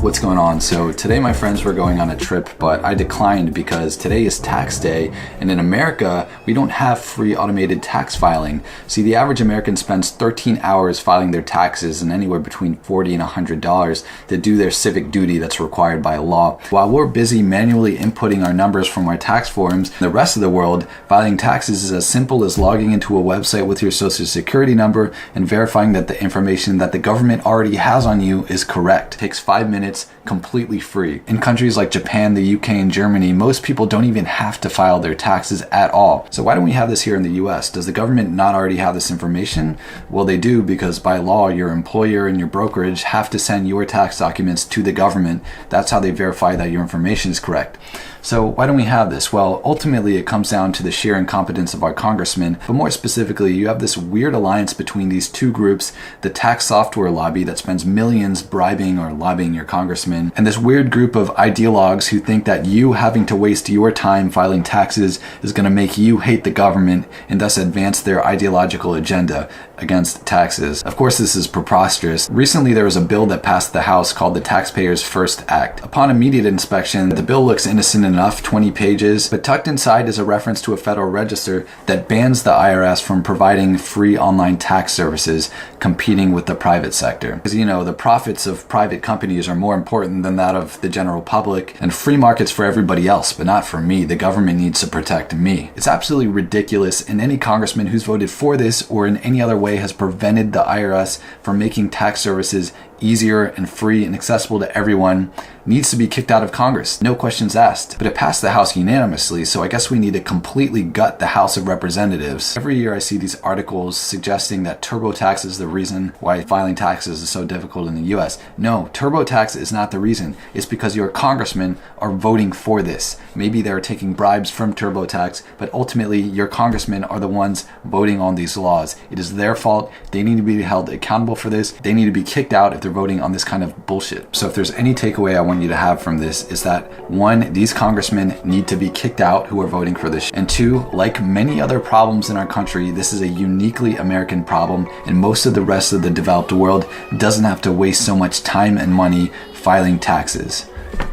What's going on? So today my friends were going on a trip, but I declined because today is tax day, and in America we don't have free automated tax filing. See, the average American spends 13 hours filing their taxes and anywhere between $40 and $100 to do their civic duty that's required by law. While we're busy manually inputting our numbers from our tax forms, in the rest of the world, filing taxes is as simple as logging into a website with your social security number and verifying that the information that the government already has on you is correct. It takes 5 minutes, completely free. In countries like Japan, the UK, and Germany, most people don't even have to file their taxes at all. So why don't we have this here in the US? Does the government not already have this information? Well, they do, because by law, your employer and your brokerage have to send your tax documents to the government. That's how they verify that your information is correct. So why don't we have this? Well, ultimately it comes down to the sheer incompetence of our congressmen, but more specifically, you have this weird alliance between these two groups, the tax software lobby that spends millions bribing or lobbying your congressman, and this weird group of ideologues who think that you having to waste your time filing taxes is going to make you hate the government and thus advance their ideological agenda against taxes. Of course, this is preposterous. Recently, there was a bill that passed the House called the Taxpayers First Act. Upon immediate inspection, the bill looks innocent enough, 20 pages, but tucked inside is a reference to a federal register that bans the IRS from providing free online tax services competing with the private sector. Because, you know, the profits of private companies are more important than that of the general public, and free markets for everybody else, but not for me. The government needs to protect me. It's absolutely ridiculous, and any congressman who's voted for this or in any other way has prevented the IRS from making tax services easier and free and accessible to everyone needs to be kicked out of Congress. No questions asked. But it passed the House unanimously, so I guess we need to completely gut the House of Representatives. Every year I see these articles suggesting that TurboTax is the reason why filing taxes is so difficult in the US. No, TurboTax is not the reason. It's because your congressmen are voting for this. Maybe they're taking bribes from TurboTax, but ultimately your congressmen are the ones voting on these laws. It is their fault. They need to be held accountable for this. They need to be kicked out if they're voting on this kind of bullshit. So if there's any takeaway I want you to have from this is that 1, these congressmen need to be kicked out who are voting for this. And 2, like many other problems in our country, this is a uniquely American problem, and most of the rest of the developed world doesn't have to waste so much time and money filing taxes.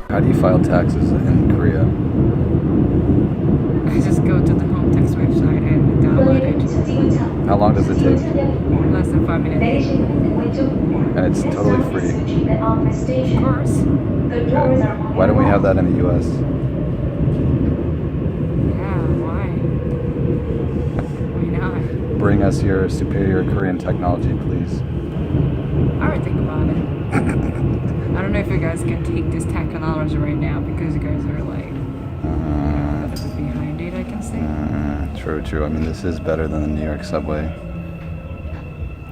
How do you file taxes in Korea? I just go to the home tax website and download it. How long does it take? Less than 5 minutes. And it's totally free. Of course. Why don't we have that in the US? Yeah, why? Why not? Bring us your superior Korean technology, please. I would think about it. I don't know if you guys can take this technology right now because you guys are like a little bit behind it, I can say. True. I mean, this is better than the New York subway.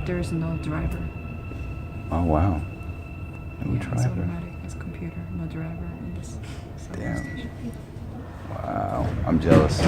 There's no driver. Oh, wow. No It's driver. automatic. It's computer, no driver in this subway Damn. station. Wow. I'm jealous.